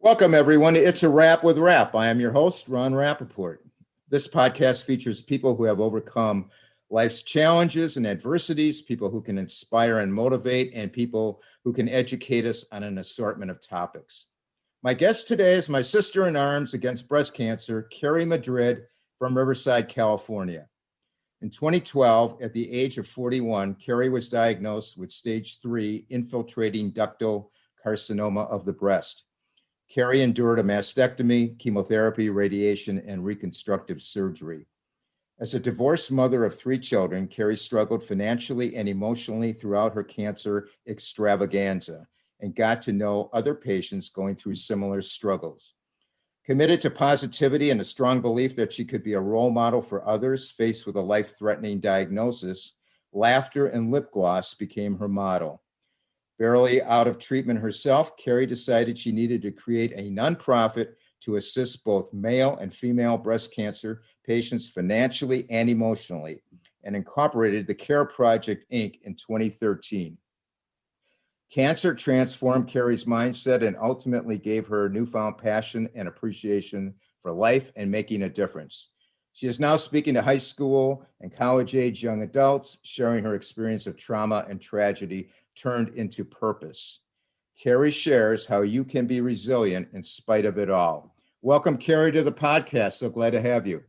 Welcome, everyone. It's a Wrap with Rap. I am your host, Ron Rappaport. This podcast features people who have overcome life's challenges and adversities, people who can inspire and motivate, and people who can educate us on an assortment of topics. My guest today is my sister in arms against breast cancer, Carrie Madrid from Riverside, California. In 2012, at the age of 41, Carrie was diagnosed with stage 3 infiltrating ductal carcinoma of the breast. Carrie endured a mastectomy, chemotherapy, radiation, and reconstructive surgery. As a divorced mother of 3 children, Carrie struggled financially and emotionally throughout her cancer extravaganza and got to know other patients going through similar struggles. Committed to positivity and a strong belief that she could be a role model for others faced with a life-threatening diagnosis, laughter and lip gloss became her motto. Barely out of treatment herself, Carrie decided she needed to create a nonprofit to assist both male and female breast cancer patients financially and emotionally, and incorporated the Care Project, Inc. in 2013. Cancer transformed Carrie's mindset and ultimately gave her a newfound passion and appreciation for life and making a difference. She is now speaking to high school and college-age young adults, sharing her experience of trauma and tragedy turned into purpose. Carrie shares how you can be resilient in spite of it all. Welcome, Carrie, to the podcast. So glad to have you.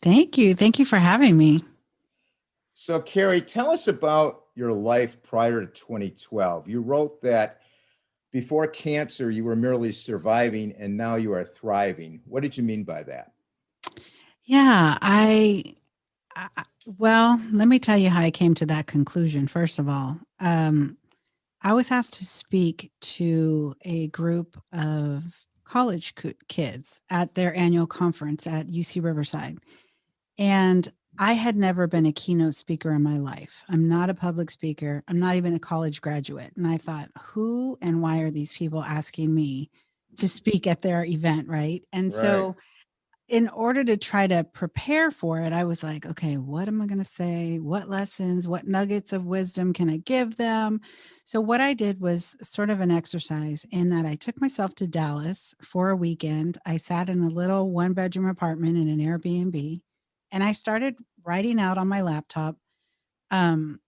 Thank you. Thank you for having me. So, Carrie, tell us about your life prior to 2012. You wrote that before cancer, you were merely surviving, and now you are thriving. What did you mean by that? Yeah, well, let me tell you how I came to that conclusion. First of all, I was asked to speak to a group of college kids at their annual conference at UC Riverside. And I had never been a keynote speaker in my life. I'm not a public speaker. I'm not even a college graduate. And I thought, who and why are these people asking me to speak at their event, right? And so in order to try to prepare for it, I was like, okay, what am I going to say? What lessons, what nuggets of wisdom can I give them? So what I did was sort of an exercise in that I took myself to Dallas for a weekend. I sat in a little 1-bedroom apartment in an Airbnb, and I started writing out on my laptop from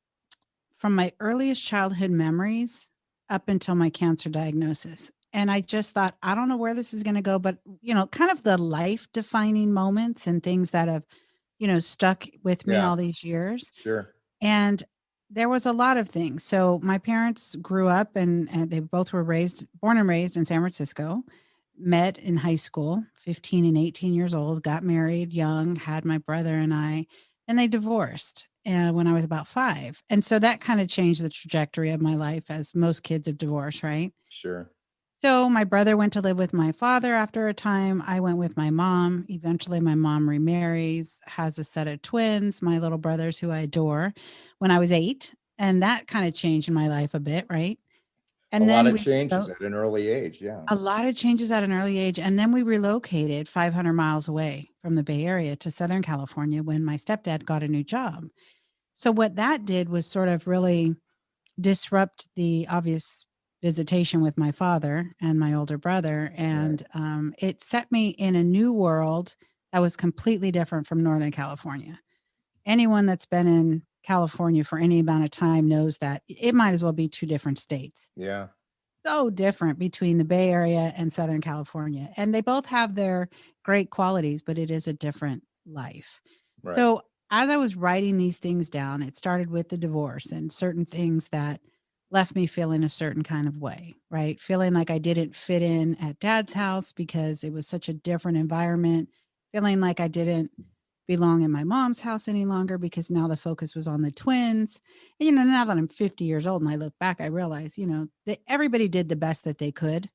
my earliest childhood memories up until my cancer diagnosis. And I just thought, I don't know where this is going to go, but, kind of the life defining moments and things that have, stuck with me all these years. Sure. And there was a lot of things. So my parents grew up and they both were born and raised in San Francisco, met in high school, 15 and 18 years old, got married young, had my brother and I, and they divorced when I was about 5. And so that kind of changed the trajectory of my life, as most kids of divorce, right? Sure. So my brother went to live with my father after a time. I went with my mom. Eventually, my mom remarries, has a set of twins, my little brothers, who I adore, when I was 8. And that kind of changed my life a bit, right? And a then lot of changes at an early age, yeah. A lot of changes at an early age. And then we relocated 500 miles away from the Bay Area to Southern California when my stepdad got a new job. So what that did was sort of really disrupt the obvious visitation with my father and my older brother. And it set me in a new world that was completely different from Northern California. Anyone that's been in California for any amount of time knows that it might as well be 2 different states. Yeah. So different between the Bay Area and Southern California. And they both have their great qualities, but it is a different life. Right. So as I was writing these things down, it started with the divorce and certain things that left me feeling a certain kind of way, right? Feeling like I didn't fit in at dad's house because it was such a different environment, feeling like I didn't belong in my mom's house any longer because now the focus was on the twins. And, now that I'm 50 years old and I look back, I realize, that everybody did the best that they could,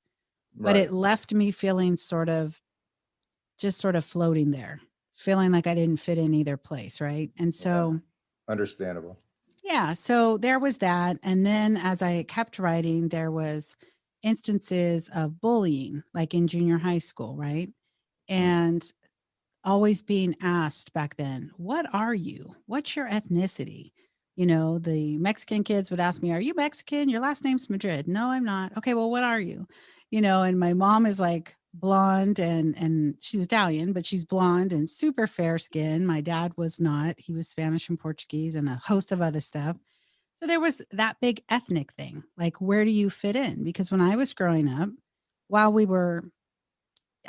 but it left me feeling sort of floating there, feeling like I didn't fit in either place, right? And so... Understandable. Yeah. So there was that. And then as I kept writing, there was instances of bullying, like in junior high school, right? And always being asked back then, what are you? What's your ethnicity? The Mexican kids would ask me, are you Mexican? Your last name's Madrid. No, I'm not. Okay, well, what are you? And my mom is like blonde and she's Italian, but she's blonde and super fair skin. My dad was not. He was Spanish and Portuguese and a host of other stuff. So there was that big ethnic thing. Like, where do you fit in? Because when I was growing up, while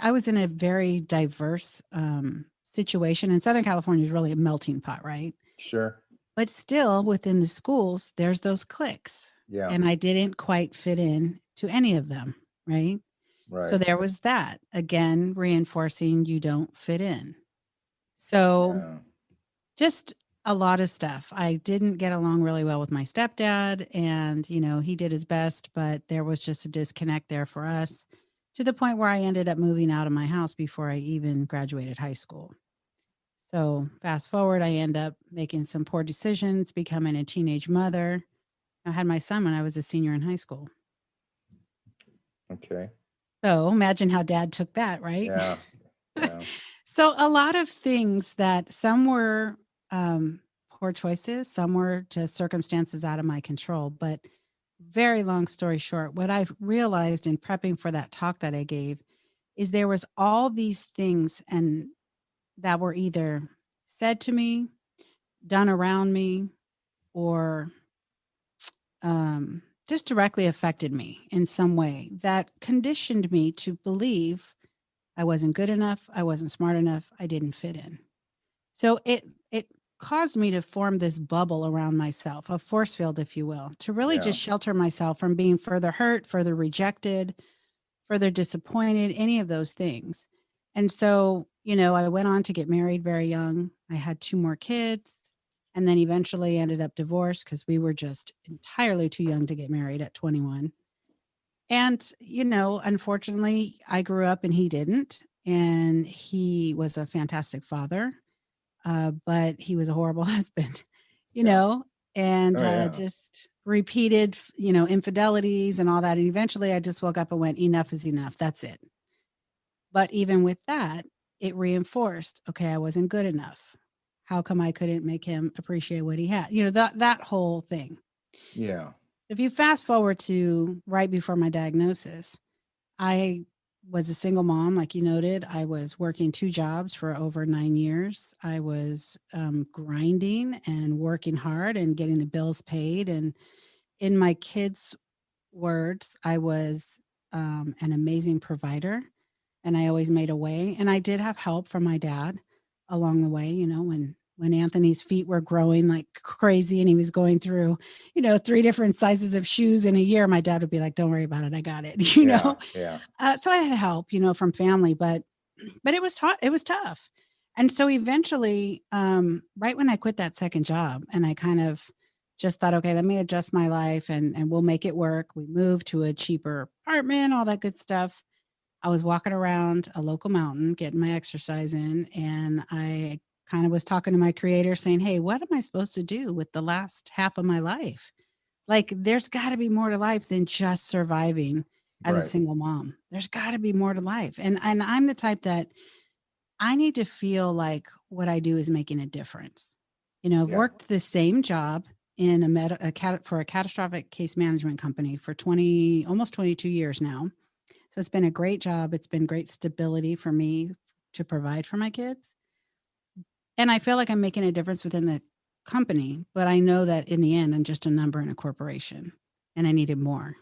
I was in a very diverse situation, and Southern California is really a melting pot, right? Sure. But still within the schools, there's those cliques. Yeah. And I didn't quite fit in to any of them, right? So Right. there was that, again, reinforcing you don't fit in. So Yeah. just a lot of stuff. I didn't get along really well with my stepdad, and he did his best, but there was just a disconnect there for us, to the point where I ended up moving out of my house before I even graduated high school. So fast forward, I end up making some poor decisions, becoming a teenage mother. I had my son when I was a senior in high school. Okay. So imagine how dad took that, right? Yeah. Yeah. So a lot of things that some were poor choices, some were just circumstances out of my control. But very long story short, what I've realized in prepping for that talk that I gave is there was all these things and that were either said to me, done around me, or just directly affected me in some way that conditioned me to believe I wasn't good enough, I wasn't smart enough, I didn't fit in. So it caused me to form this bubble around myself, a force field, if you will, to really Yeah. just shelter myself from being further hurt, further rejected, further disappointed, any of those things. And so, I went on to get married very young. I had 2 more kids, and then eventually ended up divorced because we were just entirely too young to get married at 21. And, unfortunately, I grew up and he didn't. And he was a fantastic father, but he was a horrible husband, you Yeah. know, and Oh, yeah. just repeated, infidelities and all that. And eventually I just woke up and went, enough is enough. That's it. But even with that, it reinforced, okay, I wasn't good enough. How come I couldn't make him appreciate what he had? That whole thing. Yeah. If you fast forward to right before my diagnosis, I was a single mom, like you noted. I was working 2 jobs for over 9 years. I was grinding and working hard and getting the bills paid. And in my kids' words, I was an amazing provider, and I always made a way. And I did have help from my dad along the way, when Anthony's feet were growing like crazy and he was going through, 3 different sizes of shoes in a year, my dad would be like, don't worry about it. I got it, Yeah. Yeah. So I had help, from family, but it was tough. And so eventually, right when I quit that second job and I kind of just thought, okay, let me adjust my life and we'll make it work. We moved to a cheaper apartment, all that good stuff. I was walking around a local mountain, getting my exercise in, and I kind of was talking to my creator saying, hey, what am I supposed to do with the last half of my life? Like, there's got to be more to life than just surviving as a Right. single mom. There's got to be more to life. And I'm the type that I need to feel like what I do is making a difference. I've Yeah. worked the same job in for a catastrophic case management company for almost 22 years now. So it's been a great job. It's been great stability for me to provide for my kids. And I feel like I'm making a difference within the company, but I know that in the end, I'm just a number in a corporation and I needed more,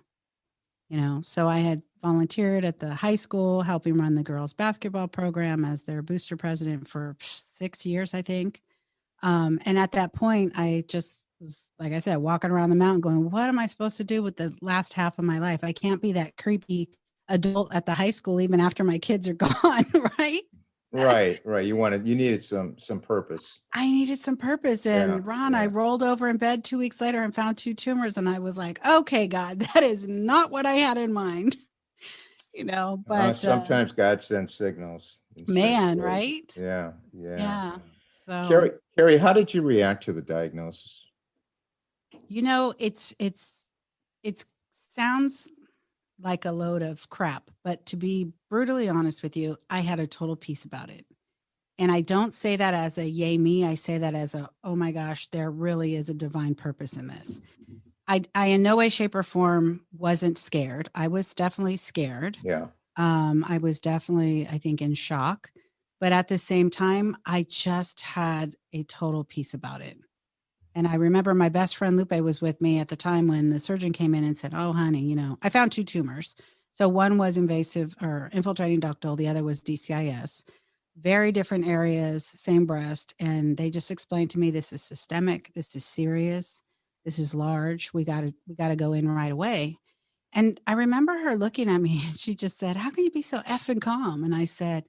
So I had volunteered at the high school, helping run the girls basketball program as their booster president for 6 years, I think. And at that point, I just was, like I said, walking around the mountain going, what am I supposed to do with the last half of my life? I can't be that creepy adult at the high school, even after my kids are gone, right? Right. Right. You needed some purpose. I needed some purpose. Yeah. And Ron, I Yeah. rolled over in bed 2 weeks later and found 2 tumors. And I was like, okay, God, that is not what I had in mind, but Sometimes God sends signals in strange man, ways. right? Yeah. Yeah. Yeah. So, Carrie, how did you react to the diagnosis? it's sounds like a load of crap. But to be brutally honest with you, I had a total peace about it. And I don't say that as a yay me. I say that as a, oh my gosh, there really is a divine purpose in this. I in no way, shape, or form wasn't scared. I was definitely scared. Yeah. I was definitely, I think, in shock. But at the same time, I just had a total peace about it. And I remember my best friend Lupe was with me at the time when the surgeon came in and said, "Oh, honey, I found two tumors. So one was invasive or infiltrating ductal, the other was DCIS. Very different areas, same breast. And they just explained to me this is systemic, this is serious, this is large. We gotta go in right away." And I remember her looking at me and she just said, "How can you be so effing calm?" And I said,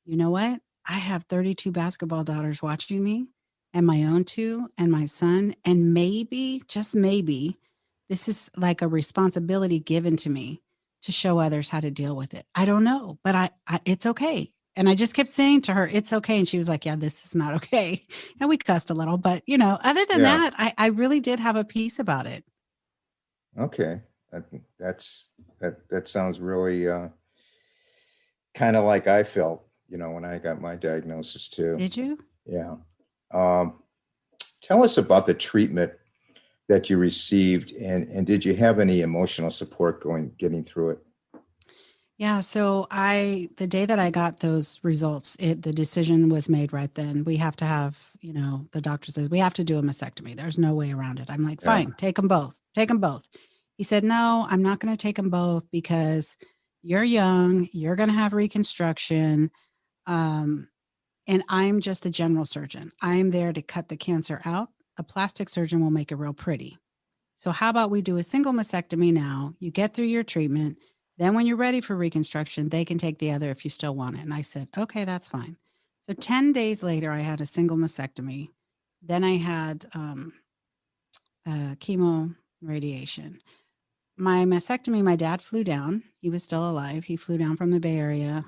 "You know what? I have 32 basketball daughters watching me and my own two and my son. And maybe, just maybe, this is like a responsibility given to me to show others how to deal with it. I don't know, but it's okay." And I just kept saying to her, "It's okay." And she was like, "Yeah, this is not okay." And we cussed a little, but other than Yeah. that, I really did have a peace about it. Okay. That sounds really kind of like I felt, when I got my diagnosis too. Did you? Yeah. Um, Tell us about the treatment that you received, and did you have any emotional support getting through it? Yeah, so the day that I got those results, the decision was made right then. We have to have, the doctor says we have to do a mastectomy. There's no way around it. I'm like, Yeah. fine, take them both. Take them both. He said, "No, I'm not going to take them both because you're young. You're going to have reconstruction. Um, and I'm just the general surgeon. I'm there to cut the cancer out. A plastic surgeon will make it real pretty. So how about we do a single mastectomy now? You get through your treatment. Then when you're ready for reconstruction, they can take the other if you still want it." And I said, "Okay, that's fine." So 10 days later, I had a single mastectomy. Then I had chemo radiation. My mastectomy, my dad flew down. He was still alive. He flew down from the Bay Area,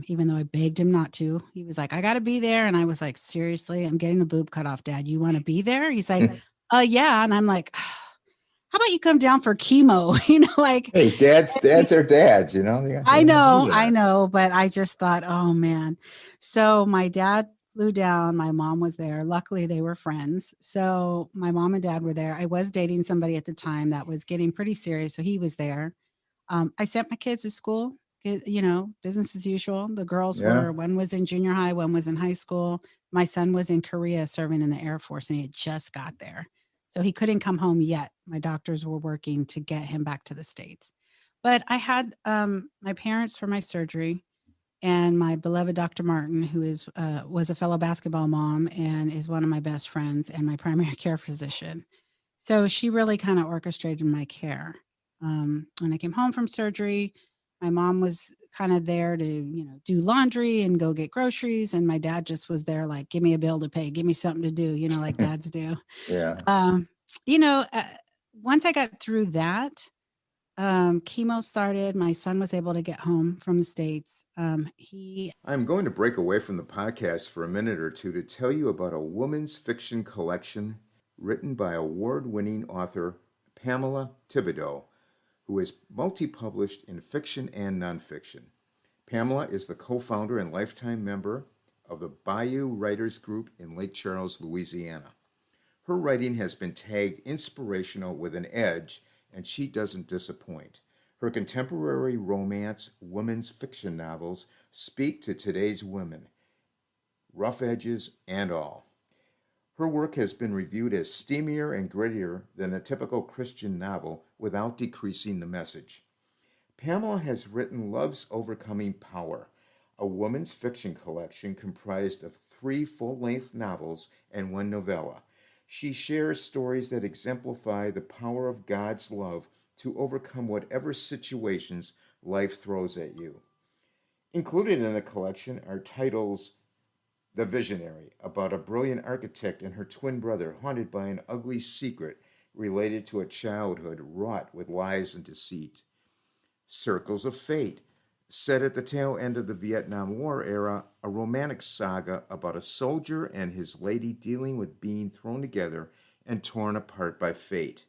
even though I begged him not to. He was like, "I got to be there." And I was like, "Seriously, I'm getting a boob cut off, Dad. You want to be there?" He's like, "Yeah." And I'm like, "How about you come down for chemo?" Like, Hey, dads are dads, They I wanna know, be I there. know, but I just thought, oh man. So my dad flew down. My mom was there. Luckily, they were friends. So my mom and dad were there. I was dating somebody at the time that was getting pretty serious. So he was there. I sent my kids to school, business as usual. The girls Yeah. one was in junior high, one was in high school. My son was in Korea serving in the Air Force and he had just got there. So he couldn't come home yet. My doctors were working to get him back to the States. But I had my parents for my surgery and my beloved Dr. Martin, who was a fellow basketball mom and is one of my best friends and my primary care physician. So she really kind of orchestrated my care. When I came home from surgery, my mom was kind of there to, do laundry and go get groceries. And my dad just was there, like, "Give me a bill to pay, give me something to do, like dads do." Yeah. Um, you know, uh, Once I got through that, chemo started. My son was able to get home from the States. He I'm going to break away from the podcast for a minute or two to tell you about a woman's fiction collection written by award-winning author Pamela Thibodeaux, who is multi-published in fiction and nonfiction. Pamela is the co-founder and lifetime member of the Bayou Writers Group in Lake Charles, Louisiana. Her writing has been tagged inspirational with an edge, and she doesn't disappoint. Her contemporary romance, women's fiction novels speak to today's women, rough edges and all. Her work has been reviewed as steamier and grittier than a typical Christian novel without decreasing the message. Pamela has written Love's Overcoming Power, a woman's fiction collection comprised of 3 full-length novels and 1 novella. She shares stories that exemplify the power of God's love to overcome whatever situations life throws at you. Included in the collection are titles The Visionary, about a brilliant architect and her twin brother haunted by an ugly secret related to a childhood wrought with lies and deceit. Circles of Fate, set at the tail end of the Vietnam War era, a romantic saga about a soldier and his lady dealing with being thrown together and torn apart by fate.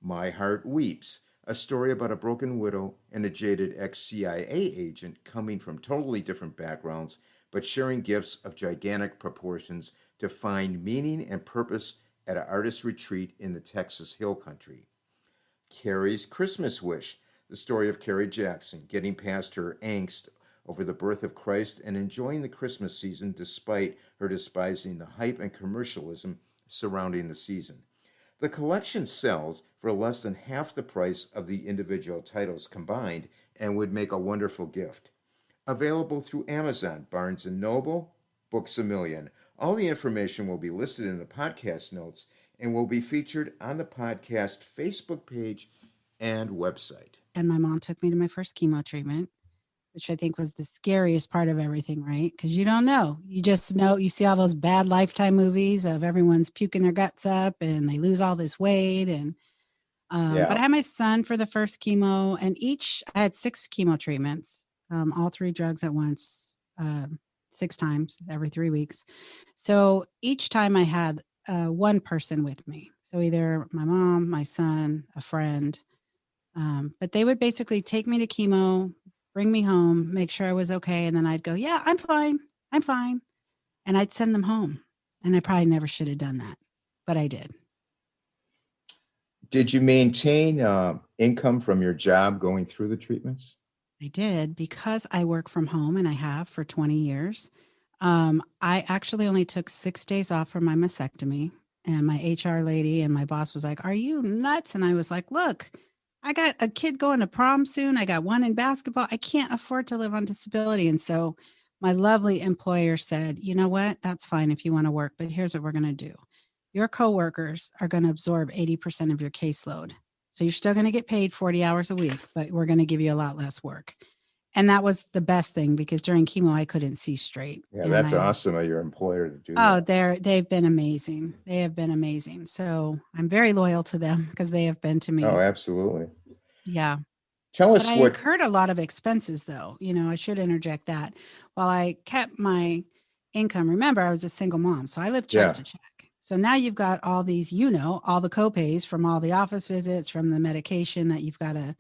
My Heart Weeps, a story about a broken widow and a jaded ex-CIA agent coming from totally different backgrounds, but sharing gifts of gigantic proportions to find meaning and purpose at an artist retreat in the Texas Hill Country. Carrie's Christmas Wish, the story of Carrie Jackson getting past her angst over the birth of Christ and enjoying the Christmas season despite her despising the hype and commercialism surrounding the season. The collection sells for less than half the price of the individual titles combined and would make a wonderful gift. Available through Amazon, Barnes & Noble, Books A Million. All the information will be listed in the podcast notes and will be featured on the podcast Facebook page and website. And my mom took me to my first chemo treatment, which I think was the scariest part of everything, right? Because you don't know. You just know, you see all those bad Lifetime movies of everyone's puking their guts up and they lose all this weight. And but I had my son for the first chemo, and I had 6 chemo treatments, all 3 drugs at once, 6 times every 3 weeks. So each time I had one person with me. So either my mom, my son, a friend. But they would basically take me to chemo, bring me home, make sure I was okay. And then I'd go, yeah, I'm fine. I'm fine. And I'd send them home. And I probably never should have done that, but I did. Did you maintain income from your job going through the treatments? I did, because I work from home, and I have for 20 years. I actually only took 6 days off for my mastectomy, and my HR lady and my boss was like, "Are you nuts?" And I was like, "Look, I got a kid going to prom soon. I got one in basketball. I can't afford to live on disability." And so my lovely employer said, "You know what? That's fine if you want to work, but here's what we're going to do. Your coworkers are going to absorb 80% of your caseload. So you're still going to get paid 40 hours a week, but we're going to give you a lot less work." And that was the best thing, because during chemo, I couldn't see straight. Yeah, that's awesome of your employer to do that. Oh, they've been amazing. They have been amazing. So I'm very loyal to them, because they have been to me. Oh, absolutely. Yeah. Tell us But I what incurred a lot of expenses, though. I should interject that. While I kept my income, remember, I was a single mom, so I lived check to check. So now you've got all these, all the copays from all the office visits, from the medication that you've got to,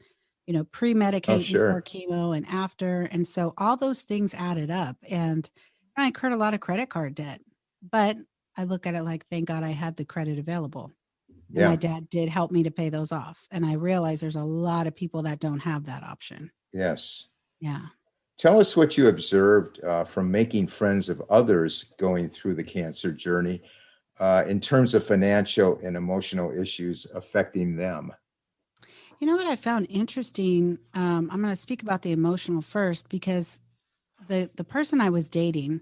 pre-medicate before chemo and after. And so all those things added up, and I incurred a lot of credit card debt. But I look at it like, thank God I had the credit available. And my dad did help me to pay those off. And I realize there's a lot of people that don't have that option. Yes. Yeah. Tell us what you observed from making friends of others going through the cancer journey in terms of financial and emotional issues affecting them. You know what I found interesting? I'm going to speak about the emotional first, because the person I was dating,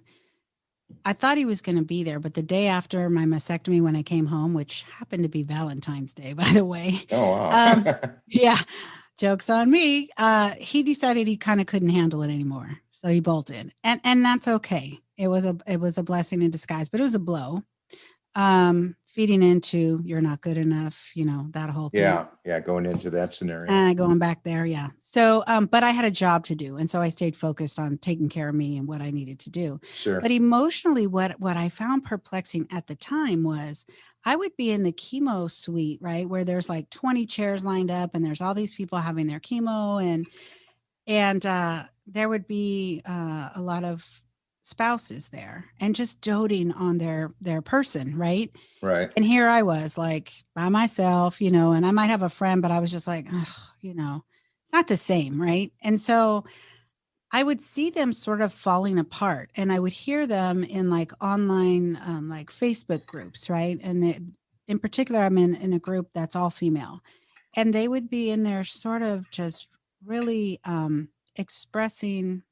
I thought he was going to be there, but the day after my mastectomy, when I came home, which happened to be Valentine's Day, by the way. Oh, wow. Yeah. Joke's on me. He decided he kind of couldn't handle it anymore. So he bolted, and that's okay. It was a blessing in disguise, but it was a blow. Feeding into, you're not good enough, that whole thing. Yeah. Going into that scenario. Going back there. Yeah. So, but I had a job to do. And so I stayed focused on taking care of me and what I needed to do. Sure. But emotionally, what I found perplexing at the time was, I would be in the chemo suite, right, where there's like 20 chairs lined up, and there's all these people having their chemo, and there would be a lot of spouses there, and just doting on their person, right? And here I was, like, by myself, and I might have a friend, but I was just like, it's not the same, right? And so I would see them sort of falling apart, and I would hear them in like online like Facebook groups, right? And in particular, I'm in a group that's all female, and they would be in there sort of just really expressing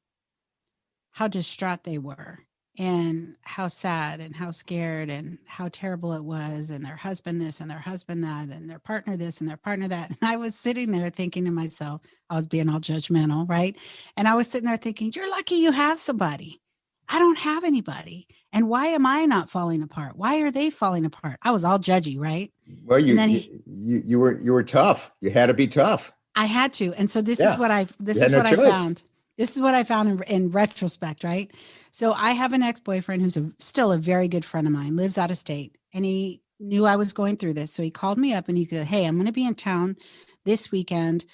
how distraught they were, and how sad and how scared and how terrible it was, and their husband this and their husband that, and their partner this and their partner that. And I was sitting there thinking to myself, I was being all judgmental, right? And I was sitting there thinking, you're lucky you have somebody. I don't have anybody. And why am I not falling apart? Why are they falling apart? I was all judgy, right? Well, you were tough. You had to be tough. I had to. And so this is what I found. This is what I found in retrospect, right? So I have an ex-boyfriend who's still a very good friend of mine, lives out of state. And he knew I was going through this. So he called me up and he said, "Hey, I'm going to be in town this weekend.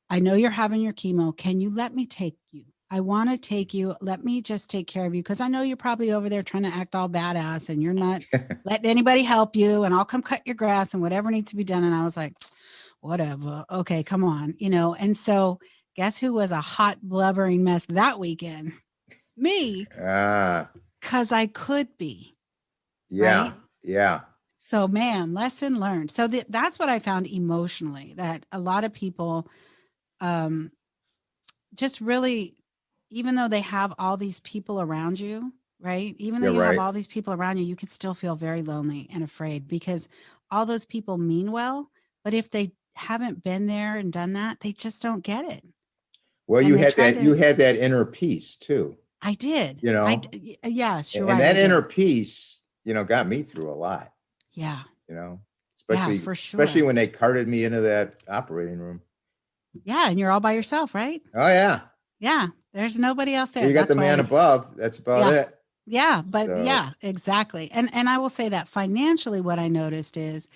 I know you're having your chemo. Can you let me take you? I want to take you. Let me just take care of you. Because I know you're probably over there trying to act all badass and you're not letting anybody help you. And I'll come cut your grass and whatever needs to be done." And I was like, whatever. Okay, come on. And so guess who was a hot blubbering mess that weekend? Me, Ah, because I could be, yeah, right? yeah. So, man, lesson learned. So that's what I found emotionally, that a lot of people um, just really, even though they have all these people around you, right? Even though You're you have right. all these people around you, you can still feel very lonely and afraid because all those people mean well. But if they haven't been there and done that, they just don't get it. Well, And they try you to, had that inner peace too, I did. you know, Yes, you're and right. I that inner did. peace, got me through a lot, Yeah. you know, Yeah, especially for especially sure. when they carted me into that operating room. Yeah. And you're all by yourself, right? Oh yeah. Yeah. There's nobody else Well, there. you got the That's man why. above. That's about Yeah. it. Yeah. But So yeah, exactly. And I will say that financially, what I noticed is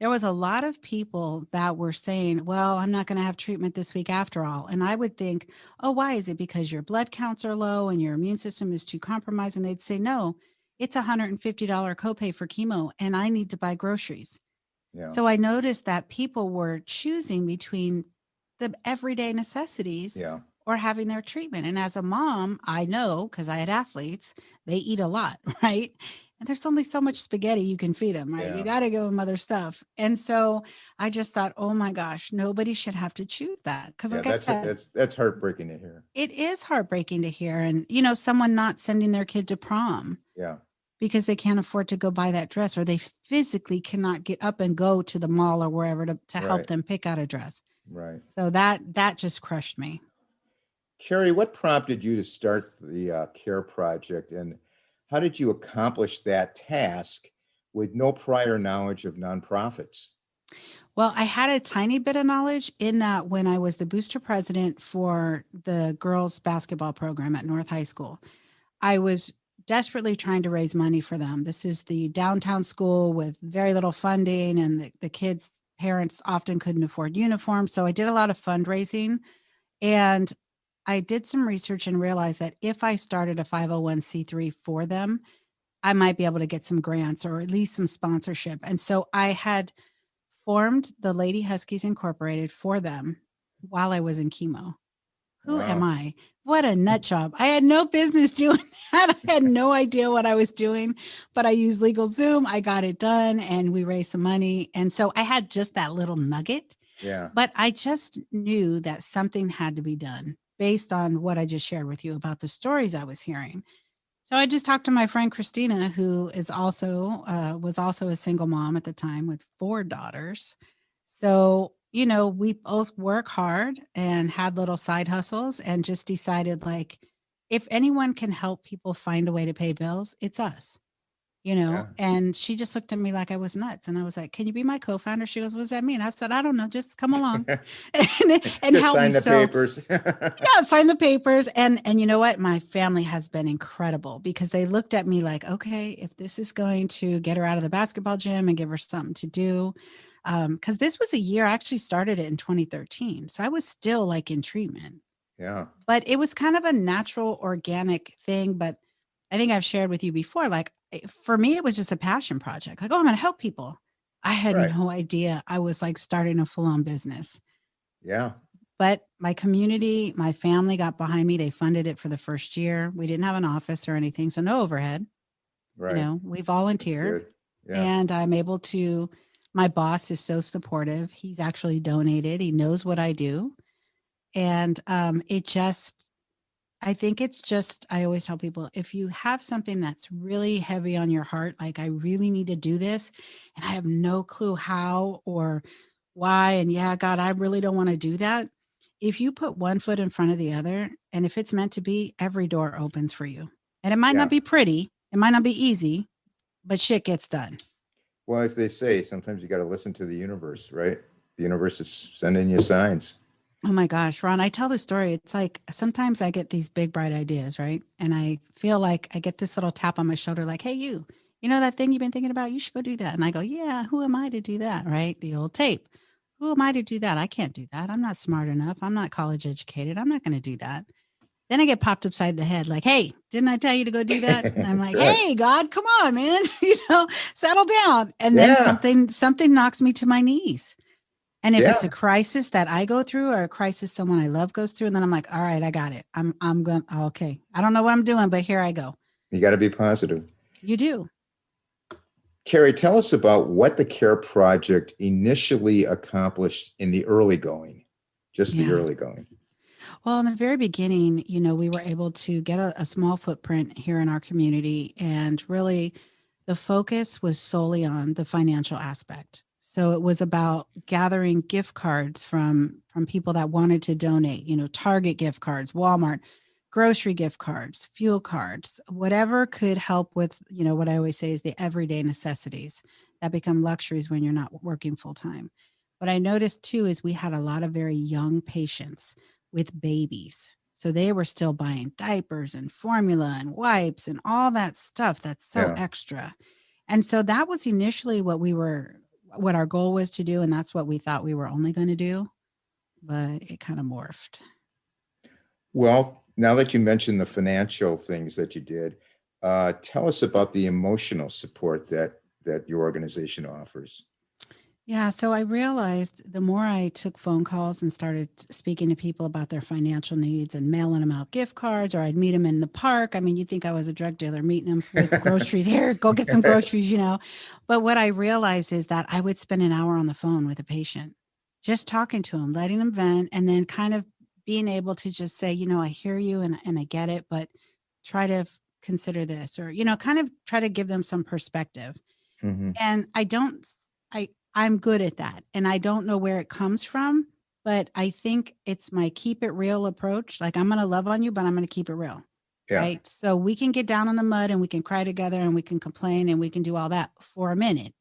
there was a lot of people that were saying, well, I'm not going to have treatment this week after all. And I would think, oh, why is it? Because your blood counts are low and your immune system is too compromised. And they'd say, no, it's $150 copay for chemo and I need to buy groceries. yeah, So I noticed that people were choosing between the everyday necessities yeah, or having their treatment. And as a mom, I know because I had athletes, they eat a lot, right? And there's only so much spaghetti you can feed them, right? You yeah, got to give them other stuff. And so I just thought, oh my gosh, nobody should have to choose that. Because, yeah. like I said, That's heartbreaking to hear. it is heartbreaking to hear. And, someone not sending their kid to prom Yeah, because they can't afford to go buy that dress or they physically cannot get up and go to the mall or wherever to help right, them pick out a dress. right. So that just crushed me. Carrie, what prompted you to start the CARE project, and how did you accomplish that task with no prior knowledge of nonprofits? Well, I had a tiny bit of knowledge in that when I was the booster president for the girls basketball program at North High School, I was desperately trying to raise money for them. This is the downtown school with very little funding, and the kids' parents often couldn't afford uniforms. So I did a lot of fundraising. And I did some research and realized that if I started a 501c3 for them, I might be able to get some grants or at least some sponsorship. And so I had formed the Lady Huskies Incorporated for them while I was in chemo. Who am Wow. I? What a nut job. I had no business doing that. I had no idea what I was doing, but I used LegalZoom. I got it done and we raised some money. And so I had just that little nugget, Yeah. but I just knew that something had to be done based on what I just shared with you about the stories I was hearing. So I just talked to my friend Christina, who is also was also a single mom at the time with 4 daughters. So, we both work hard and had little side hustles and just decided like if anyone can help people find a way to pay bills, it's us. Yeah. And she just looked at me like I was nuts. And I was like, "Can you be my co-founder?" She goes, "What does that mean?" I said, "I don't know. Just come along and Just help me." sign the So papers. yeah, sign the papers. And you know what? My family has been incredible because they looked at me like, okay, if this is going to get her out of the basketball gym and give her something to do. Because this was a year, I actually started it in 2013. So I was still like in treatment. Yeah. But it was kind of a natural, organic thing. But I think I've shared with you before, like for me, it was just a passion project. Like, oh, I'm going to help people. I had Right. no idea I was like starting a full-on business. Yeah. But my community, my family got behind me. They funded it for the first year. We didn't have an office or anything, so no overhead. Right. We That's volunteered good. Yeah. and I'm able to. My boss is so supportive. He's actually donated. He knows what I do. And I think it's just, I always tell people if you have something that's really heavy on your heart, like I really need to do this and I have no clue how or why. And yeah, God, I really don't want to do that. If you put one foot in front of the other, and if it's meant to be, every door opens for you. And it might not Yeah. be pretty, it might not be easy, but shit gets done. Well, as they say, sometimes you got to listen to the universe, right? The universe is sending you signs. Oh my gosh, Ron, I tell the story. It's like sometimes I get these big, bright ideas, right? And I feel like I get this little tap on my shoulder, like, hey, you know that thing you've been thinking about? You should go do that. And I go, yeah, who am I to do that? Right? The old tape. Who am I to do that? I can't do that. I'm not smart enough. I'm not college educated. I'm not going to do that. Then I get popped upside the head like, hey, didn't I tell you to go do that? And I'm That's like, right. hey, God, come on, man, settle down. And then Yeah. something knocks me to my knees. And if it's a Yeah. crisis that I go through or a crisis someone I love goes through, and then I'm like, all right, I got it. I'm going, okay. I don't know what I'm doing, but here I go. You got to be positive. You do. Carrie, tell us about what the CARE project initially accomplished in the early going, just the Yeah. early going. Well, in the very beginning, we were able to get a small footprint here in our community. And really, the focus was solely on the financial aspect. So it was about gathering gift cards from people that wanted to donate, Target gift cards, Walmart, grocery gift cards, fuel cards, whatever could help with, what I always say is the everyday necessities that become luxuries when you're not working full time. What I noticed too is we had a lot of very young patients with babies. So they were still buying diapers and formula and wipes and all that stuff that's so Yeah. extra. And so that was initially what our goal was to do. And that's what we thought we were only going to do. But it kind of morphed. Well, now that you mentioned the financial things that you did, tell us about the emotional support that your organization offers. Yeah, so I realized the more I took phone calls and started speaking to people about their financial needs and mailing them out gift cards, or I'd meet them in the park. I mean, you think I was a drug dealer meeting them with groceries. Here, go get some groceries. But what I realized is that I would spend an hour on the phone with a patient, just talking to them, letting them vent, and then kind of being able to just say, I hear you and I get it, but try to consider this, or, kind of try to give them some perspective. Mm-hmm. And I'm good at that. And I don't know where it comes from, but I think it's my keep it real approach. Like, I'm going to love on you, but I'm going to keep it real. Yeah. Right. So we can get down on the mud and we can cry together and we can complain and we can do all that for a minute.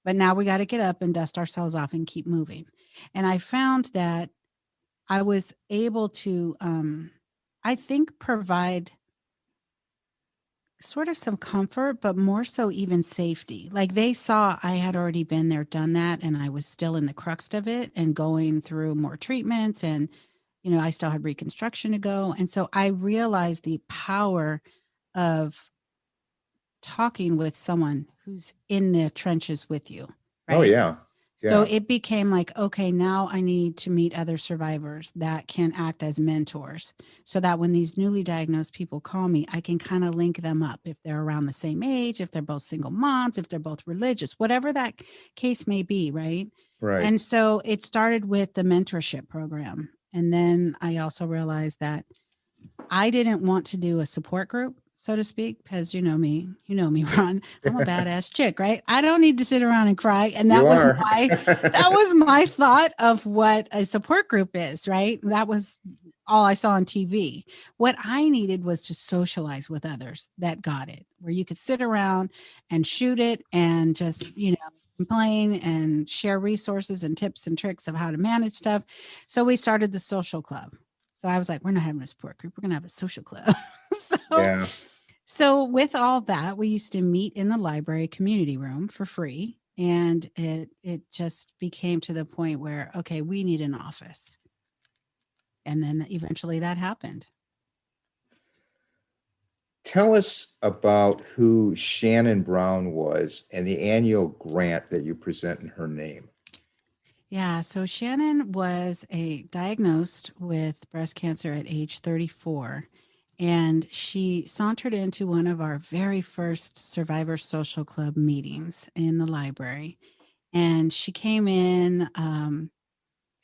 But now we got to get up and dust ourselves off and keep moving. And I found that I was able to, I think, provide sort of some comfort, but more so even safety. Like, they saw I had already been there, done that, and I was still in the crux of it and going through more treatments. And, I still had reconstruction to go. And so I realized the power of talking with someone who's in the trenches with you, Oh, right? yeah. So Yeah. it became like, okay, now I need to meet other survivors that can act as mentors so that when these newly diagnosed people call me, I can kind of link them up if they're around the same age, if they're both single moms, if they're both religious, whatever that case may be, right? Right. And so it started with the mentorship program. And then I also realized that I didn't want to do a support group, so to speak, because you know me, Ron. I'm a badass chick, right? I don't need to sit around and cry. And You are. that was my thought of what a support group is, right? That was all I saw on TV. What I needed was to socialize with others that got it, where you could sit around and shoot it and just, complain and share resources and tips and tricks of how to manage stuff. So we started the social club. So I was like, we're not having a support group. We're going to have a social club. so, Yeah. so with all that, we used to meet in the library community room for free. And it just became to the point where, okay, we need an office. And then eventually that happened. Tell us about who Shannon Brown was and the annual grant that you present in her name. Yeah. So Shannon was diagnosed with breast cancer at age 34. And she sauntered into one of our very first Survivor Social Club meetings in the library. And she came in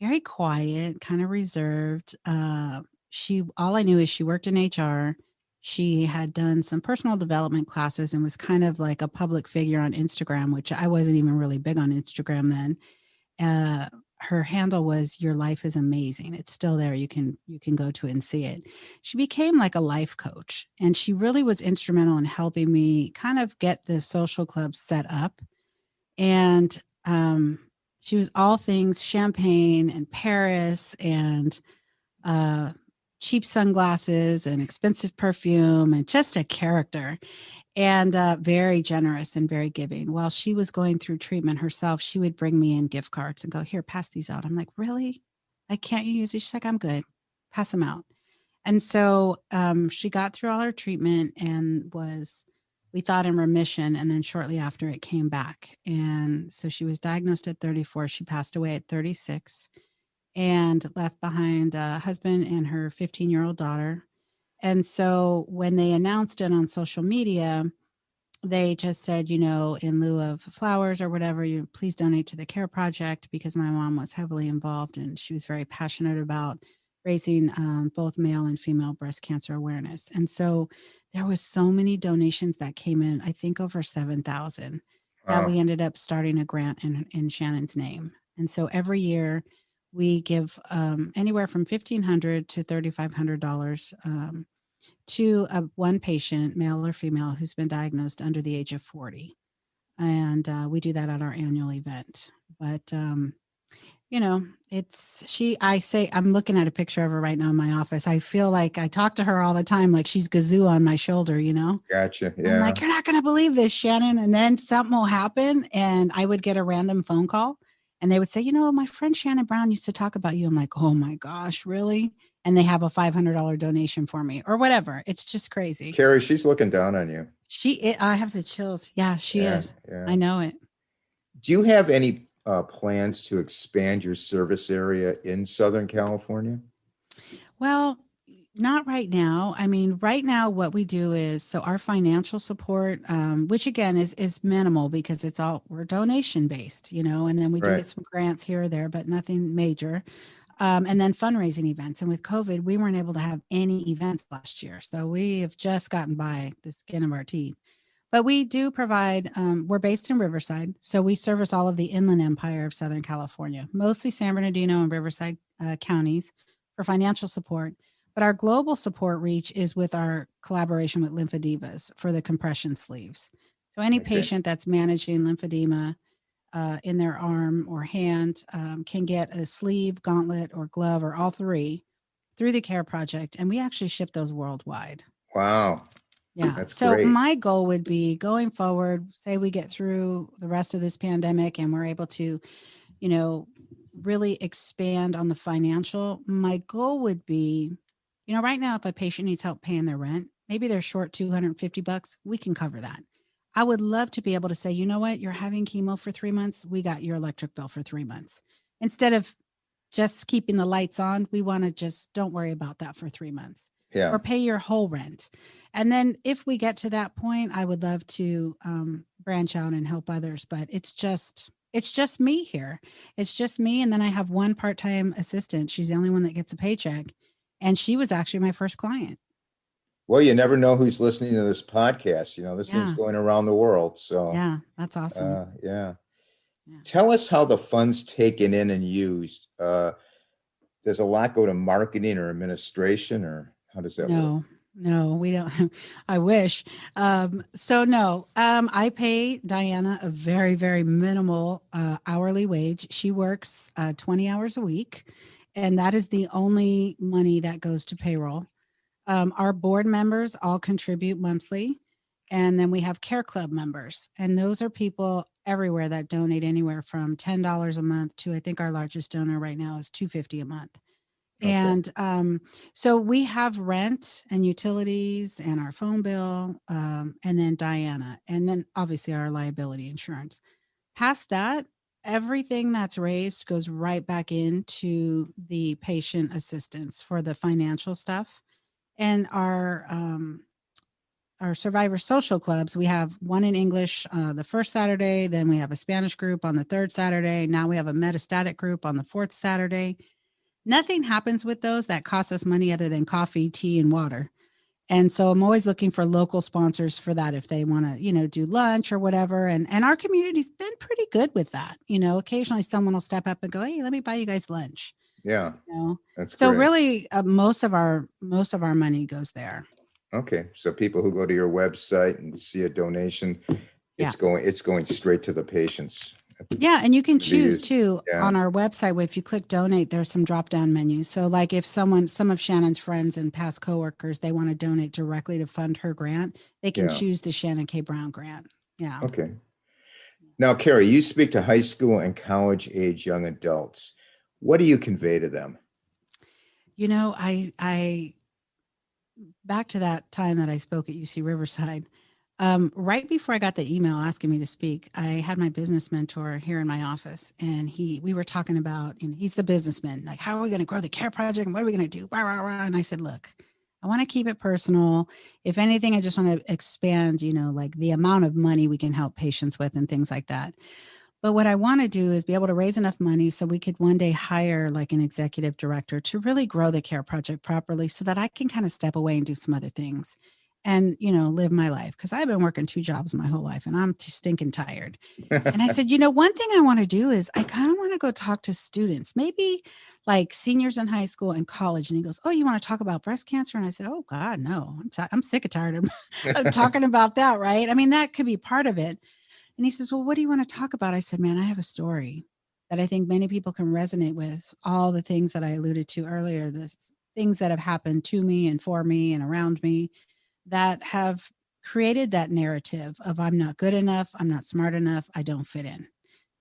very quiet, kind of reserved. All I knew is she worked in HR. She had done some personal development classes and was kind of like a public figure on Instagram, which I wasn't even really big on Instagram then. Her handle was "Your life is amazing." It's still there. You can go to it and see it. She became like a life coach, and she really was instrumental in helping me kind of get the social club set up. And she was all things champagne and Paris and uh, cheap sunglasses and expensive perfume and just a character, and very generous and very giving. While she was going through treatment herself, she would bring me in gift cards and go, here, pass these out. I'm like, really? Like, can't you use these? She's like, I'm good. Pass them out. And so she got through all her treatment and we thought, in remission. And then shortly after, it came back. And so she was diagnosed at 34. She passed away at 36 and left behind a husband and her 15-year-old daughter. And so when they announced it on social media, they just said, in lieu of flowers or whatever, you please donate to the Care Project, because my mom was heavily involved and she was very passionate about raising both male and female breast cancer awareness. And so there was so many donations that came in, I think over 7,000, that Wow. we ended up starting a grant in Shannon's name. And so every year we give anywhere from $1,500 to $3,500 to one patient, male or female, who's been diagnosed under the age of 40. And we do that at our annual event. But, I'm looking at a picture of her right now in my office. I feel like I talk to her all the time, like she's Gazoo on my shoulder, Gotcha. I'm Yeah. like, you're not going to believe this, Shannon. And then something will happen. And I would get a random phone call and they would say, my friend Shannon Brown used to talk about you. I'm like, oh my gosh, really? And they have a $500 donation for me or whatever. It's just crazy. Carrie, she's looking down on you. I have the chills. Yeah, she is. Yeah. I know it. Do you have any plans to expand your service area in Southern California? Well, not right now. I mean, right now, what we do is, so our financial support, which again is minimal because we're donation based, and then we do Right. get some grants here or there, but nothing major. And then fundraising events. And with COVID, we weren't able to have any events last year. So we have just gotten by the skin of our teeth. But we do provide, we're based in Riverside. So we service all of the Inland Empire of Southern California, mostly San Bernardino and Riverside counties for financial support. But our global support reach is with our collaboration with Lymphedivas for the compression sleeves. So any patient that's managing lymphedema in their arm or hand can get a sleeve, gauntlet, or glove, or all three through the Care Project. And we actually ship those worldwide. Wow. Yeah. That's so great. My goal would be going forward, say we get through the rest of this pandemic and we're able to, really expand on the financial. My goal would be, right now, if a patient needs help paying their rent, maybe they're short $250, we can cover that. I would love to be able to say, you know what, you're having chemo for 3 months. We got your electric bill for 3 months. Instead of just keeping the lights on, we want to just don't worry about that for 3 months. Yeah. Or pay your whole rent. And then if we get to that point, I would love to branch out and help others. But it's just me here. It's just me. And then I have one part-time assistant. She's the only one that gets a paycheck. And she was actually my first client. Well, you never know who's listening to this podcast. This thing's going around the world. So yeah, that's awesome. Yeah. Tell us how the funds taken in and used. Does a lot go to marketing or administration, or how does that work? No, we don't. I wish. I pay Diana a very, very minimal hourly wage. She works 20 hours a week, and that is the only money that goes to payroll. Our board members all contribute monthly, and then we have Care Club members, and those are people everywhere that donate anywhere from $10 a month to, I think our largest donor right now is $250 a month. Okay. And so we have rent and utilities and our phone bill, and then Diana, and then obviously our liability insurance. Past that, everything that's raised goes right back into the patient assistance for the financial stuff. And our survivor social clubs, we have one in English the first Saturday, then we have a Spanish group on the third Saturday. Now we have a metastatic group on the fourth Saturday. Nothing happens with those that costs us money other than coffee, tea, and water. And so I'm always looking for local sponsors for that if they want to, do lunch or whatever. And our community's been pretty good with that. Occasionally someone will step up and go, hey, let me buy you guys lunch. Yeah. That's so great. Really most of our money goes there. Okay. So people who go to your website and see a donation, it's going straight to the patients. Yeah, and you can to be choose used. too Yeah. on our website. If you click donate, there's some drop down menus. So, like if some of Shannon's friends and past coworkers, they want to donate directly to fund her grant, they can Yeah. choose the Shannon K. Brown grant. Yeah. Okay. Now, Carrie, you speak to high school and college age young adults. What do you convey to them? I back to that time that I spoke at UC Riverside. Right before I got the email asking me to speak, I had my business mentor here in my office, and we were talking about, he's the businessman, like, how are we going to grow the care project and what are we going to do? Rah, rah, rah. And I said, look, I want to keep it personal. If anything, I just want to expand, like the amount of money we can help patients with and things like that. But what I want to do is be able to raise enough money so we could one day hire like an executive director to really grow the care project properly so that I can kind of step away and do some other things and, live my life. Cause I've been working 2 jobs my whole life and I'm stinking tired. And I said, one thing I want to do is I kind of want to go talk to students, maybe like seniors in high school and college. And he goes, oh, you want to talk about breast cancer? And I said, oh God, no, I'm sick and tired of talking about that. Right. I mean, that could be part of it. And he says, well, what do you want to talk about? I said, man, I have a story that I think many people can resonate with. All the things that I alluded to earlier, the things that have happened to me and for me and around me that have created that narrative of I'm not good enough, I'm not smart enough, I don't fit in.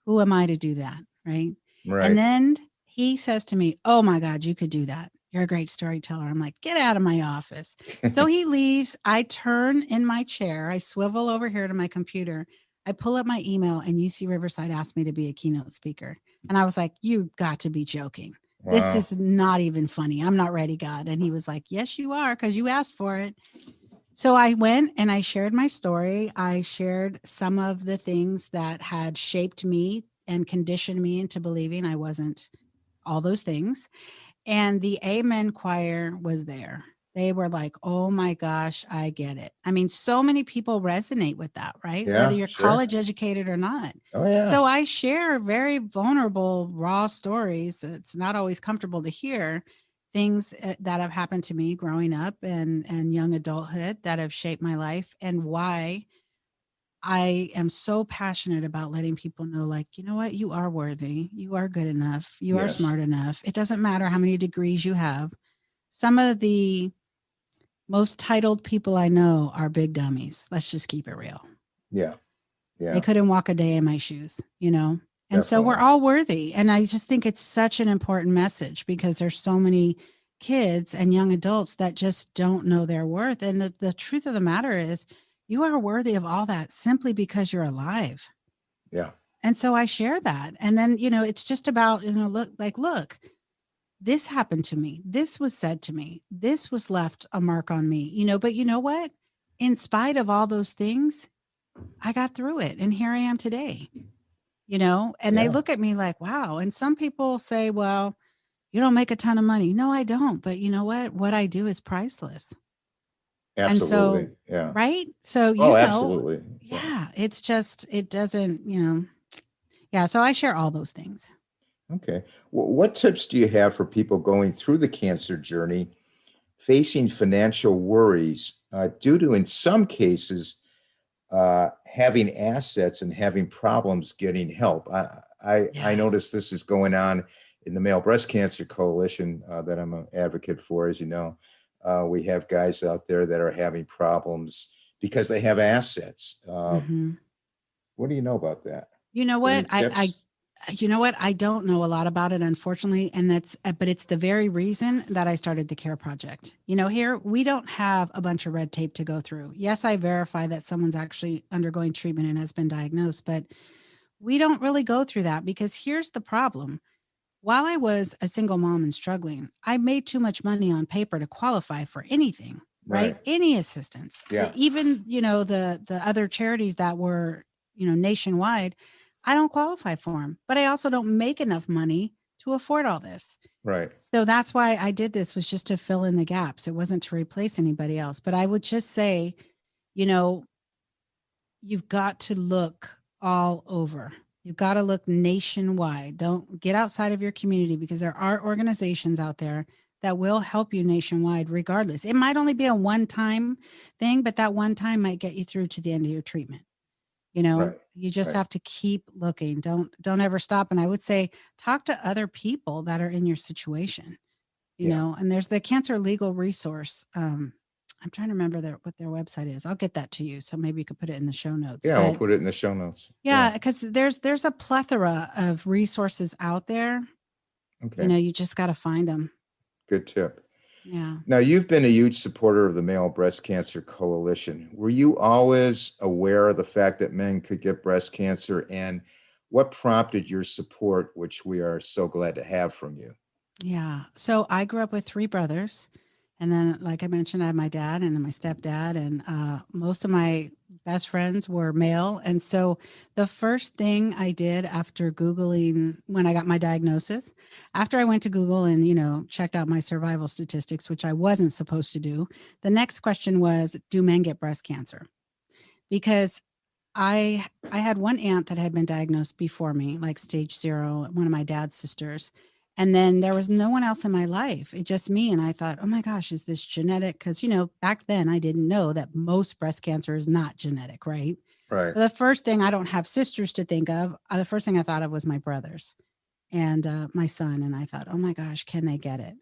Who am I to do that? Right. And Right. then he says to me, oh my God, you could do that. You're a great storyteller. I'm like, get out of my office. So he leaves. I turn in my chair. I swivel over here to my computer. I pull up my email and UC Riverside asked me to be a keynote speaker. And I was like, you got to be joking. This Wow. is not even funny. I'm not ready, God. And he was like, yes, you are, because you asked for it. So I went and I shared my story. I shared some of the things that had shaped me and conditioned me into believing I wasn't all those things. And the Amen choir was there. They were like, oh my gosh, I get it. I mean, so many people resonate with that, right? Whether Yeah, you're sure. college educated or not. Oh, yeah. So I share very vulnerable, raw stories. It's not always comfortable to hear things that have happened to me growing up and young adulthood that have shaped my life and why I am so passionate about letting people know, like, you know what? You are worthy. You are good enough. You are Yes. smart enough. It doesn't matter how many degrees you have. Some of the most titled people I know are big dummies. Let's just keep it real. Yeah. They Yeah. couldn't walk a day in my shoes, And so we're Definitely. all worthy. And I just think it's such an important message because there's so many kids and young adults that just don't know their worth. And the truth of the matter is, you are worthy of all that simply because you're alive. Yeah. And so I share that. And then, it's just about, look, this happened to me. This was said to me. This was left a mark on me, but you know what? In spite of all those things, I got through it. And here I am today, and they Yeah. look at me like, wow. And some people say, well, you don't make a ton of money. No, I don't. But you know what? What I do is priceless. And Absolutely. so, Yeah. right. So, Oh, absolutely. Yeah. yeah, it's just, it doesn't, yeah. So I share all those things. Okay. What tips do you have for people going through the cancer journey, facing financial worries due to, in some cases, having assets and having problems getting help? I Yeah. notice this is going on in the Male Breast Cancer Coalition that I'm an advocate for. As you know, we have guys out there that are having problems because they have assets. Hmm. What do you know about that? You know Any what? tips? I don't know a lot about it, unfortunately. And but it's the very reason that I started the CARE project. Here we don't have a bunch of red tape to go through. Yes, I verify that someone's actually undergoing treatment and has been diagnosed, but we don't really go through that because here's the problem. While I was a single mom and struggling, I made too much money on paper to qualify for anything, right? Right. Any assistance. Yeah. Even, the other charities that were, nationwide, I don't qualify for them, but I also don't make enough money to afford all this. Right. So that's why I did this, was just to fill in the gaps. It wasn't to replace anybody else, but I would just say, you know, you've got to look all over. You've got to look nationwide. Don't get outside of your community because there are organizations out there that will help you nationwide regardless. It might only be a one-time thing, but that one time might get you through to the end of your treatment. Right. You just Right. have to keep looking. Don't ever stop. And I would say talk to other people that are in your situation, Yeah. and there's the cancer legal resource. I'm trying to remember what their website is. I'll get that to you. So maybe you could put it in the show notes. Yeah. We'll But put it in the show notes. Yeah. yeah, because there's a plethora of resources out there. Okay. You just got to find them. Good tip. Yeah. Now, you've been a huge supporter of the Male Breast Cancer Coalition. Were you always aware of the fact that men could get breast cancer? And what prompted your support, which we are so glad to have from you? Yeah. So I grew up with three brothers. And then, like I mentioned, I have my dad and then my stepdad. And most of my best friends were male. And so the first thing I did after Googling when I got my diagnosis, after I went to Google and, checked out my survival statistics, which I wasn't supposed to do, the next question was, do men get breast cancer? Because I had one aunt that had been diagnosed before me, like stage 0, one of my dad's sisters. And then there was no one else in my life. It just me. And I thought, oh my gosh, is this genetic? Because, back then I didn't know that most breast cancer is not genetic, right? Right. So the first thing, I don't have sisters to think of. The first thing I thought of was my brothers and my son. And I thought, oh my gosh, can they get it?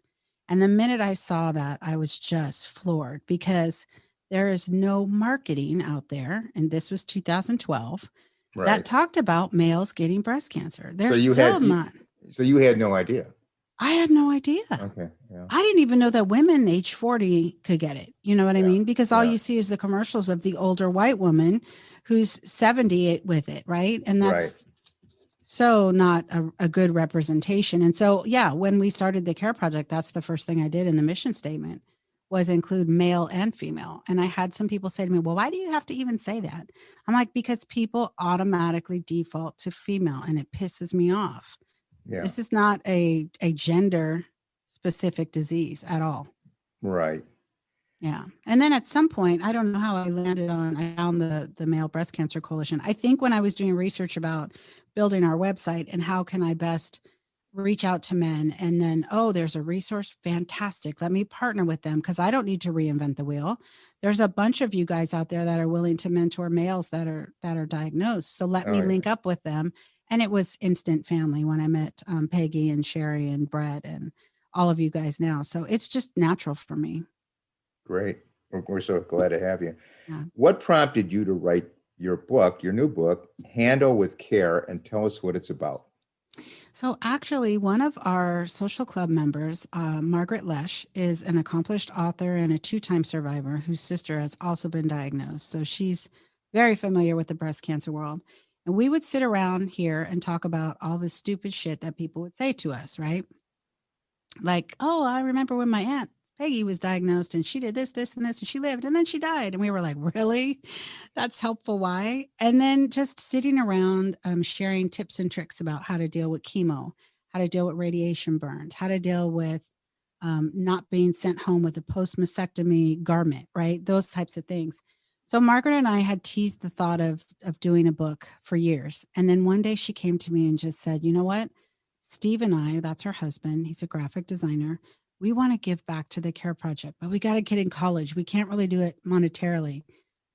And the minute I saw that, I was just floored because there is no marketing out there. And this was 2012 that Right. talked about males getting breast cancer. So There's you still had, not. so you had no idea. I had no idea. Okay. Yeah. I didn't even know that women age 40 could get it. You know what I Yeah. mean? Because all Yeah. you see is the commercials of the older white woman who's 70 with it, right? And Right. that's so not a good representation. And so, yeah, when we started the Care Project, that's the first thing I did in the mission statement was include male and female. And I had some people say to me, well, why do you have to even say that? I'm like, because people automatically default to female and it pisses me off. Yeah. This is not a gender specific disease at all. Right. Yeah. And then at some point, I don't know how I found the Male Breast Cancer Coalition. I think when I was doing research about building our website and how can I best reach out to men, and then, oh, there's a resource. Fantastic. Let me partner with them because I don't need to reinvent the wheel. There's a bunch of you guys out there that are willing to mentor males that are diagnosed. So let me link up with them. And it was instant family when I met Peggy and Sherry and Brett and all of you guys now. So it's just natural for me. Great. We're so glad to have you. Yeah. What prompted you to write your book, your new book, Handle with Care, and tell us what it's about? So actually, one of our social club members, Margaret Lesh, is an accomplished author and a 2-time survivor whose sister has also been diagnosed. So she's very familiar with the breast cancer world. And we would sit around here and talk about all the stupid shit that people would say to us, right? Like, oh, I remember when my aunt Peggy was diagnosed and she did this, this, and this, and she lived and then she died. And we were like, really? That's helpful. Why? And then just sitting around sharing tips and tricks about how to deal with chemo, how to deal with radiation burns, how to deal with not being sent home with a post mastectomy garment, right? Those types of things. So Margaret and I had teased the thought of doing a book for years. And then one day she came to me and just said, you know what? Steve and I, that's her husband, he's a graphic designer. We want to give back to the Care Project, but we got to get in college. We can't really do it monetarily.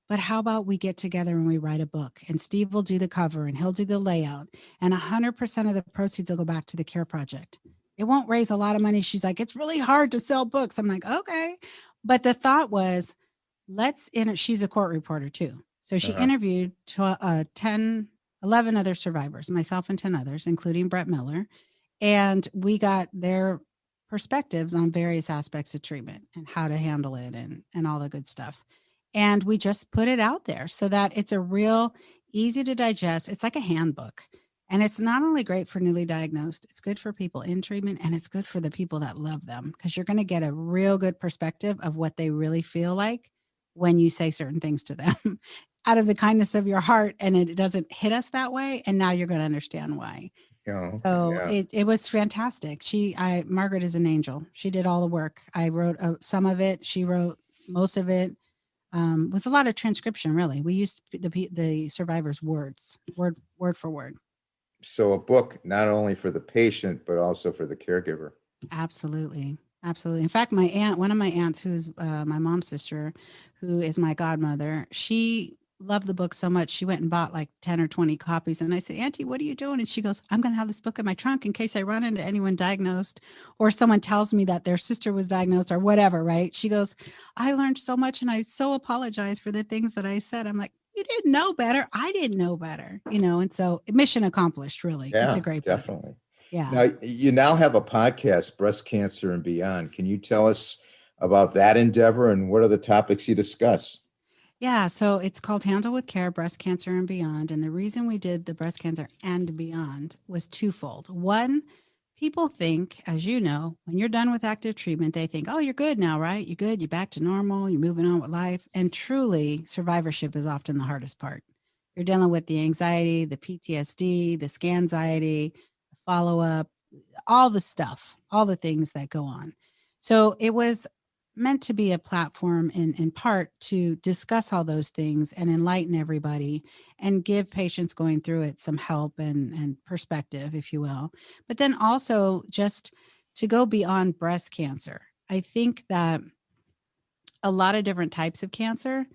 But how about we get together and we write a book and Steve will do the cover and he'll do the layout and 100% of the proceeds will go back to the Care Project. It won't raise a lot of money. She's like, it's really hard to sell books. I'm like, okay. But the thought was, she's a court reporter too. So she interviewed 11 other survivors, myself and 10 others, including Brett Miller. And we got their perspectives on various aspects of treatment and how to handle it and all the good stuff. And we just put it out there so that it's a real easy to digest. It's like a handbook. And it's not only great for newly diagnosed, it's good for people in treatment and it's good for the people that love them because you're going to get a real good perspective of what they really feel like when you say certain things to them out of the kindness of your heart. And it doesn't hit us that way. And now you're going to understand why. So it was fantastic. Margaret is an angel. She did all the work. I wrote some of it. She wrote most of it. Was a lot of transcription, really. We used the survivors' words, word for word. So a book, not only for the patient, but also for the caregiver. Absolutely. Absolutely. In fact, one of my aunts, who's my mom's sister, who is my godmother, she loved the book so much. She went and bought like 10 or 20 copies. And I said, Auntie, what are you doing? And she goes, I'm going to have this book in my trunk in case I run into anyone diagnosed or someone tells me that their sister was diagnosed or whatever. Right. She goes, I learned so much and I so apologize for the things that I said. I'm like, you didn't know better. I didn't know better, and so mission accomplished, really. It's a Yeah, great book. definitely. Yeah. Now, you now have a podcast, Breast Cancer and Beyond. Can you tell us about that endeavor and what are the topics you discuss? Yeah, so it's called Handle with Care, Breast Cancer and Beyond. And the reason we did the breast cancer and beyond was twofold. One, people think, as you know, when you're done with active treatment, they think, oh, you're good now, right? You're good. You're back to normal. You're moving on with life. And truly, survivorship is often the hardest part. You're dealing with the anxiety, the PTSD, the scanxiety, the follow up, all the stuff, all the things that go on. So it was meant to be a platform in part to discuss all those things and enlighten everybody and give patients going through it some help and perspective, if you will. But then also just to go beyond breast cancer. I think that a lot of different types of cancer,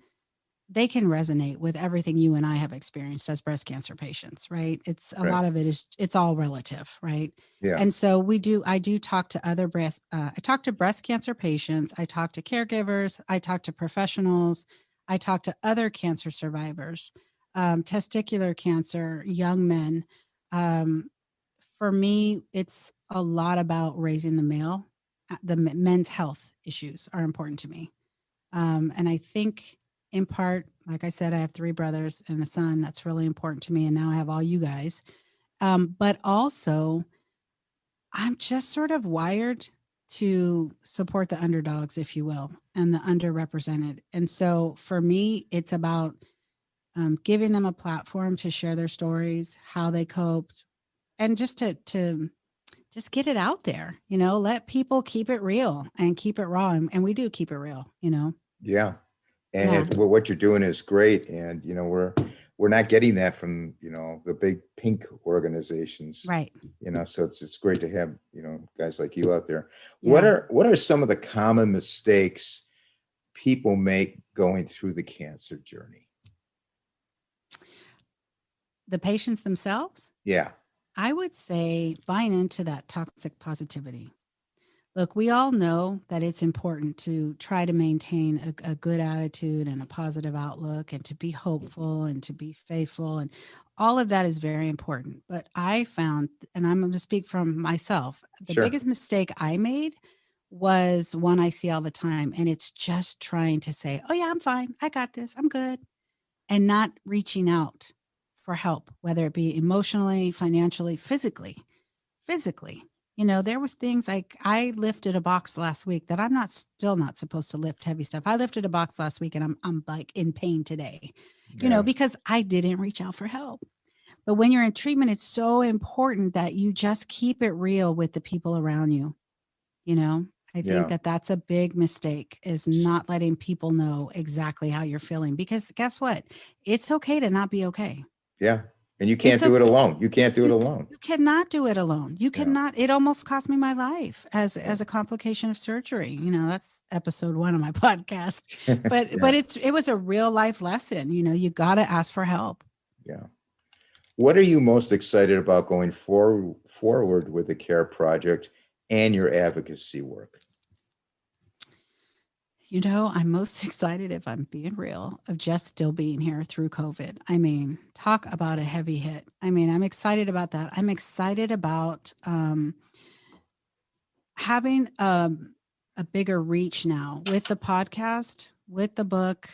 they can resonate with everything you and I have experienced as breast cancer patients, right? It's a Right. lot of it is it's all relative, right? Yeah. And so I do talk to other I talk to breast cancer patients, I talk to caregivers, I talk to professionals, I talk to other cancer survivors, testicular cancer, young men. Um, for me, it's a lot about raising the male. Men's health issues are important to me. And I think in part, like I said, I have three brothers and a son. That's really important to me. And now I have all you guys. But also, I'm just sort of wired to support the underdogs, if you will, and the underrepresented. And so for me, it's about giving them a platform to share their stories, how they coped, and just to just get it out there, let people keep it real and keep it raw. And we do keep it real. Yeah. Yeah. And well, what you're doing is great. And, we're not getting that from, the big pink organizations, Right. so it's great to have, guys like you out there. Yeah. What are some of the common mistakes people make going through the cancer journey? The patients themselves, Yeah. I would say buying into that toxic positivity. Look, we all know that it's important to try to maintain a good attitude and a positive outlook and to be hopeful and to be faithful. And all of that is very important. But I found, and I'm going to speak from myself, the Sure. biggest mistake I made was one I see all the time. And it's just trying to say, oh, yeah, I'm fine. I got this. I'm good. And not reaching out for help, whether it be emotionally, financially, physically. There was things like I lifted a box last week that I'm not still not supposed to lift heavy stuff. I lifted a box last week and I'm like in pain today, Yeah. because I didn't reach out for help. But when you're in treatment, it's so important that you just keep it real with the people around you. You know, I think Yeah. that that's a big mistake is not letting people know exactly how you're feeling because guess what? It's okay to not be okay. Yeah. And you It's can't do okay. it alone. You can't do it You alone. you cannot do it alone. You Yeah. cannot. It almost cost me my life Yeah. as a complication of surgery. That's episode 1 of my podcast. But Yeah. it was a real life lesson. You got to ask for help. Yeah. What are you most excited about going forward with the CARE project and your advocacy work? I'm most excited, if I'm being real, of just still being here through COVID. I mean, talk about a heavy hit. I mean, I'm excited about that. I'm excited about having a bigger reach now with the podcast, with the book,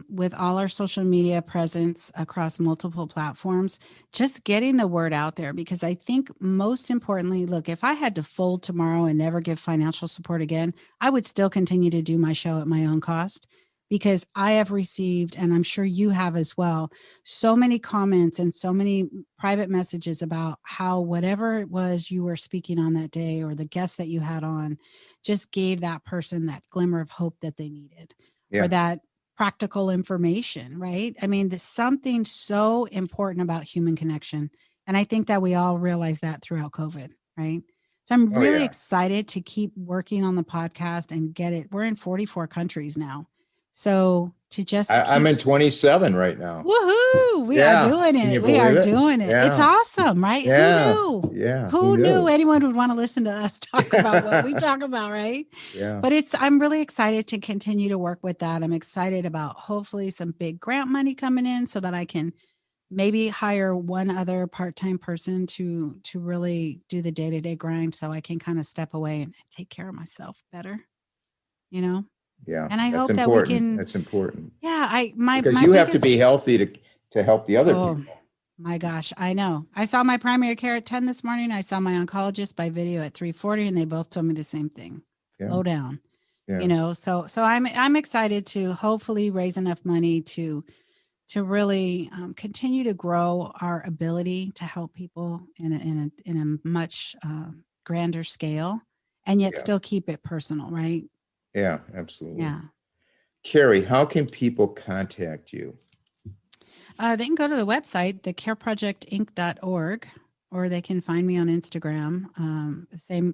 with all our social media presence across multiple platforms, just getting the word out there. Because I think most importantly, look, if I had to fold tomorrow and never give financial support again, I would still continue to do my show at my own cost because I have received, and I'm sure you have as well, so many comments and so many private messages about how whatever it was you were speaking on that day or the guest that you had on just gave that person that glimmer of hope that they needed or Yeah. that practical information, right? I mean, there's something so important about human connection. And I think that we all realize that throughout COVID, right? So I'm Oh, really yeah. excited to keep working on the podcast and get it. We're in 44 countries now. So to just I'm in 27 right now. Woohoo! We are doing Can it. you We believe are it? doing it. It's Yeah. awesome, right? Yeah. Who knew? Yeah. Who knew anyone would want to listen to us talk about what we talk about, right? Yeah. But I'm really excited to continue to work with that. I'm excited about hopefully some big grant money coming in so that I can maybe hire one other part-time person to really do the day-to-day grind so I can kind of step away and take care of myself better, you know? Yeah. And I That's hope that we important. can, That's important. yeah, my Because you have to biggest, be healthy to help the other oh people. my gosh, I know. I saw my primary care at 10 this morning. I saw my oncologist by video at 3:40, and they both told me the same thing. Yeah. Slow down. Yeah. You know, so I'm excited to hopefully raise enough money to really continue to grow our ability to help people in a much grander scale, and yet Yeah. still keep it personal, right? Yeah, absolutely. Yeah. Carrie, how can people contact you? They can go to the website, thecareprojectinc.org, or they can find me on Instagram.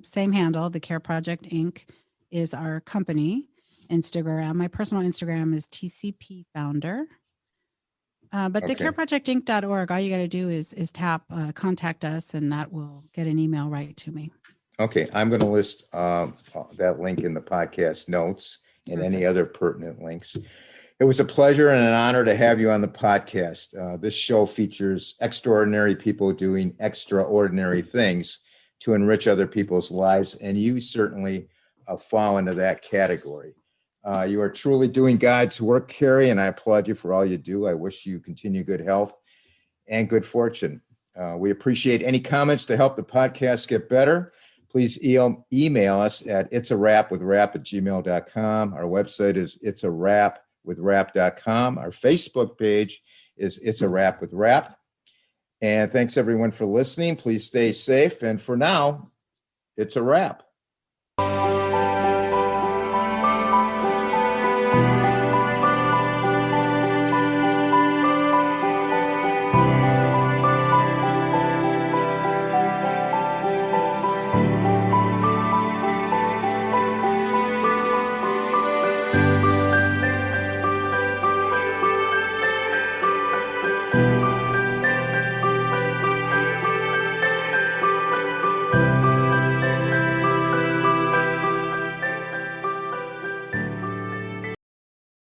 Same handle, The Care Project Inc. is our company Instagram. My personal Instagram is TCP Founder. But Okay. thecareprojectinc.org, all you got to do is tap contact us, and that will get an email right to me. Okay, I'm going to list that link in the podcast notes and any other pertinent links. It was a pleasure and an honor to have you on the podcast. This show features extraordinary people doing extraordinary things to enrich other people's lives, and you certainly fall into that category. You are truly doing God's work, Carrie, and I applaud you for all you do. I wish you continue good health and good fortune. We appreciate any comments to help the podcast get better. Please email us at itsarapwithrap@gmail.com. Our website is itsarapwithrap.com. Our Facebook page is It's a Rap with Rap. And thanks everyone for listening. Please stay safe. And for now, it's a wrap.